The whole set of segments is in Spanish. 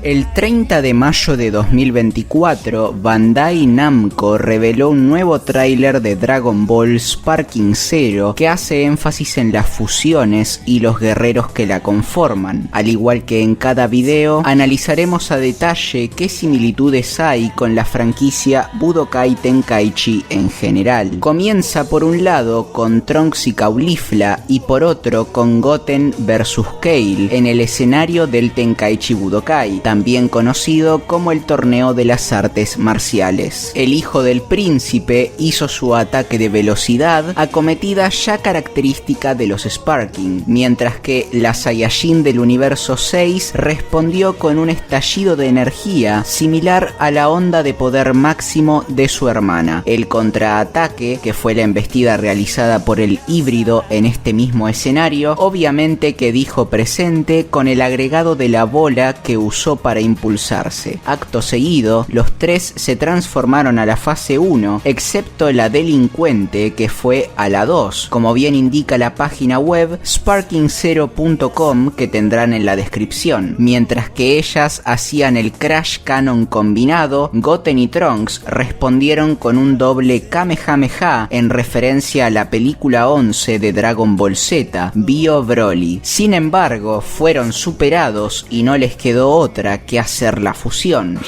El 30 de mayo de 2024, Bandai Namco reveló un nuevo tráiler de Dragon Ball Sparking Zero que hace énfasis en las fusiones y los guerreros que la conforman. Al igual que en cada video, analizaremos a detalle qué similitudes hay con la franquicia Budokai Tenkaichi en general. Comienza por un lado con Trunks y Caulifla y por otro con Goten vs Kale en el escenario del Tenkaichi Budokai, también conocido como el torneo de las artes marciales. El hijo del príncipe hizo su ataque de velocidad, acometida ya característica de los Sparking, mientras que la Saiyajin del universo 6 respondió con un estallido de energía similar a la onda de poder máximo de su hermana. El contraataque, que fue la embestida realizada por el híbrido en este mismo escenario, obviamente que dijo presente con el agregado de la bola que usó para impulsarse. Acto seguido, los tres se transformaron a la fase 1, excepto la delincuente que fue a la 2, como bien indica la página web sparkingzero.com que tendrán en la descripción. Mientras que ellas hacían el Crash Cannon combinado, Goten y Trunks respondieron con un doble Kamehameha en referencia a la película 11 de Dragon Ball Z, Bio Broly. Sin embargo, fueron superados y no les quedó otra que hacer la fusión.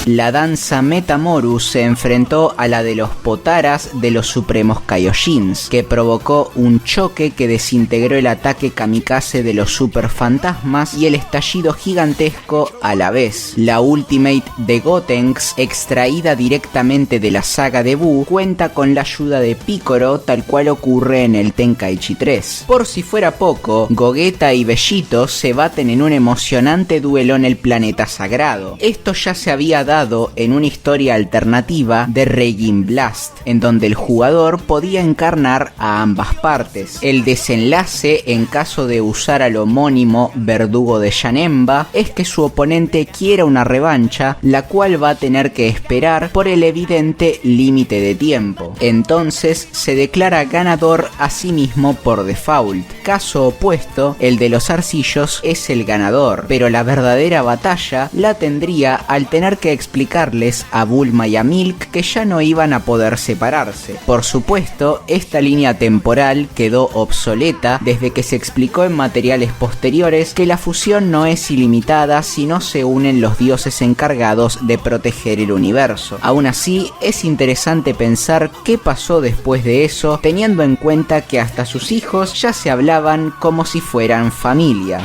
La danza Metamoru se enfrentó a la de los Potaras de los Supremos Kaioshins, que provocó un choque que desintegró el ataque kamikaze de los Super Fantasmas y el estallido gigantesco a la vez. La Ultimate de Gotenks, extraída directamente de la saga de Buu, cuenta con la ayuda de Piccolo, tal cual ocurre en el Tenkaichi 3. Por si fuera poco, Gogeta y Bellito se baten en un emocionante duelo en el planeta sagrado. Esto ya se había dado en una historia alternativa de Raging Blast, en donde el jugador podía encarnar a ambas partes. El desenlace, en caso de usar al homónimo verdugo de Janemba, es que su oponente quiera una revancha, la cual va a tener que esperar por el evidente límite de tiempo. Entonces se declara ganador a sí mismo por default. Caso opuesto, el de los arcillos es el ganador, pero la verdadera batalla la tendría al tener que explicarles a Bulma y a Milk que ya no iban a poder separarse. Por supuesto, esta línea temporal quedó obsoleta desde que se explicó en materiales posteriores que la fusión no es ilimitada si no se unen los dioses encargados de proteger el universo. Aún así, es interesante pensar qué pasó después de eso, teniendo en cuenta que hasta sus hijos ya se hablaban como si fueran familia.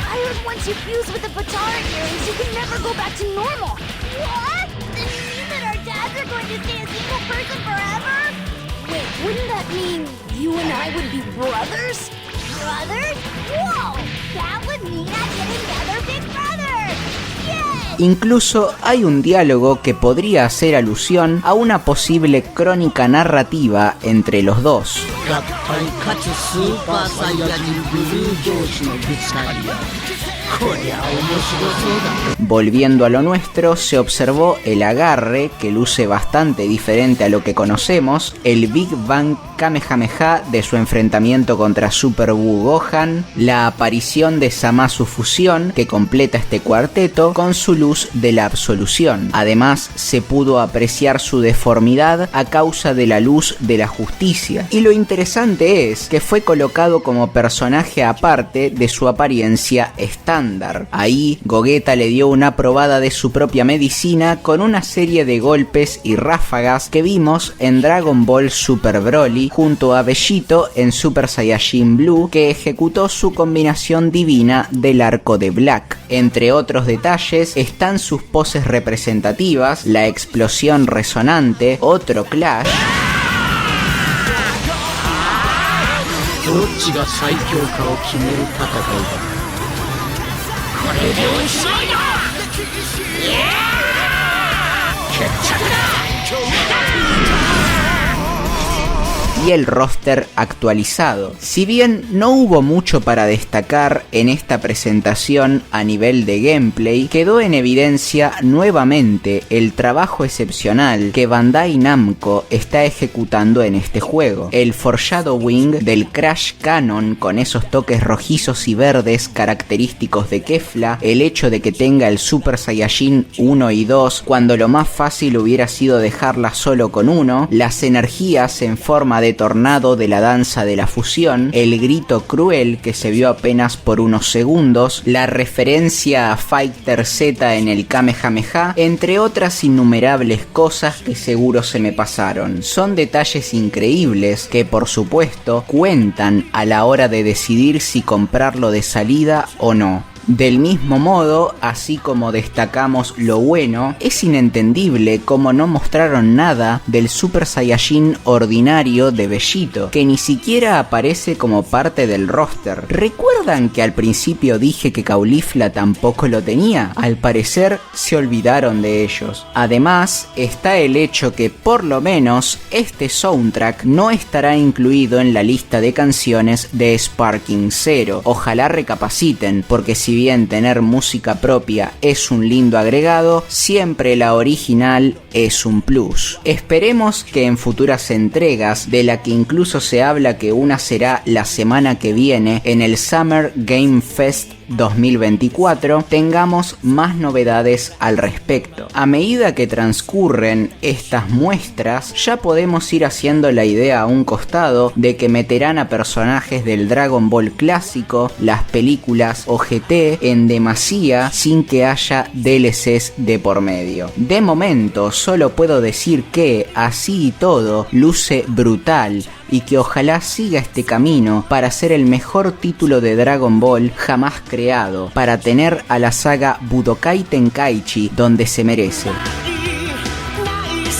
Wouldn't that mean you and I would be brothers? Brothers? Whoa! That would mean I get another big brother! Yes! Incluso hay un diálogo que podría hacer alusión a una posible crónica narrativa entre los dos. Volviendo a lo nuestro, se observó el agarre, que luce bastante diferente a lo que conocemos, el Big Bang Kamehameha de su enfrentamiento contra Super Buu Gohan, la aparición de Zamasu Fusión, que completa este cuarteto con su luz de la absolución. Además, se pudo apreciar su deformidad a causa de la luz de la justicia. Y lo interesante es que fue colocado como personaje aparte de su apariencia estándar. Ahí, Gogeta le dio una probada de su propia medicina con una serie de golpes y ráfagas que vimos en Dragon Ball Super Broly junto a Bellito en Super Saiyajin Blue, que ejecutó su combinación divina del arco de Black. Entre otros detalles están sus poses representativas, la explosión resonante, otro clash, y el roster actualizado. Si bien no hubo mucho para destacar en esta presentación a nivel de gameplay, quedó en evidencia nuevamente el trabajo excepcional que Bandai Namco está ejecutando en este juego. El foreshadowing del Crash Canon con esos toques rojizos y verdes característicos de Kefla, el hecho de que tenga el Super Saiyajin 1 y 2 cuando lo más fácil hubiera sido dejarla solo con uno, las energías en forma de tornado de la danza de la fusión, el grito cruel que se vio apenas por unos segundos, la referencia a Fighter Z en el Kamehameha, entre otras innumerables cosas que seguro se me pasaron. Son detalles increíbles que por supuesto cuentan a la hora de decidir si comprarlo de salida o no. Del mismo modo, así como destacamos lo bueno, es inentendible cómo no mostraron nada del Super Saiyajin ordinario de Bellito, que ni siquiera aparece como parte del roster. ¿Recuerdan que al principio dije que Caulifla tampoco lo tenía? Al parecer se olvidaron de ellos. Además, está el hecho que por lo menos este soundtrack no estará incluido en la lista de canciones de Sparking Zero. Ojalá recapaciten, porque si bien tener música propia es un lindo agregado, siempre la original es un plus. Esperemos que en futuras entregas, de la que incluso se habla que una será la semana que viene en el Summer Game Fest 2024, tengamos más novedades al respecto. A medida que transcurren estas muestras, ya podemos ir haciendo la idea a un costado de que meterán a personajes del Dragon Ball clásico, las películas o GT en demasía sin que haya DLCs de por medio. De momento solo puedo decir que, así y todo, luce brutal y que ojalá siga este camino para ser el mejor título de Dragon Ball jamás creado, para tener a la saga Budokai Tenkaichi donde se merece.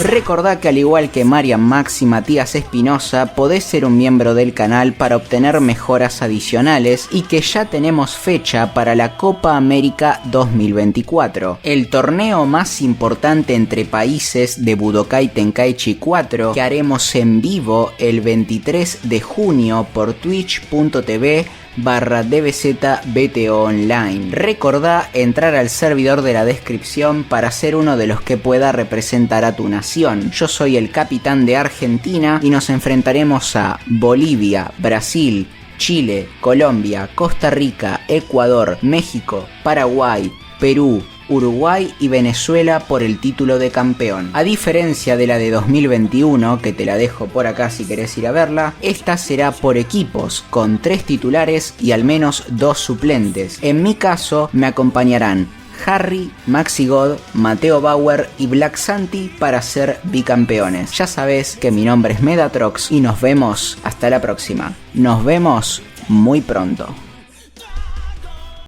Recordá que al igual que Marian Max y Matías Espinosa, podés ser un miembro del canal para obtener mejoras adicionales y que ya tenemos fecha para la Copa América 2024, el torneo más importante entre países de Budokai Tenkaichi 4 que haremos en vivo el 23 de junio por twitch.tv/DBZBTO Online. Recordá entrar al servidor de la descripción para ser uno de los que pueda representar a tu nación. Yo soy el capitán de Argentina y nos enfrentaremos a Bolivia, Brasil, Chile, Colombia, Costa Rica, Ecuador, México, Paraguay, Perú, Uruguay y Venezuela por el título de campeón. A diferencia de la de 2021, que te la dejo por acá si querés ir a verla, esta será por equipos, con 3 titulares y al menos 2 suplentes. En mi caso, me acompañarán Harry, Maxi God, Mateo Bauer y Black Santi para ser bicampeones. Ya sabes que mi nombre es Medatrox y nos vemos hasta la próxima. Nos vemos muy pronto.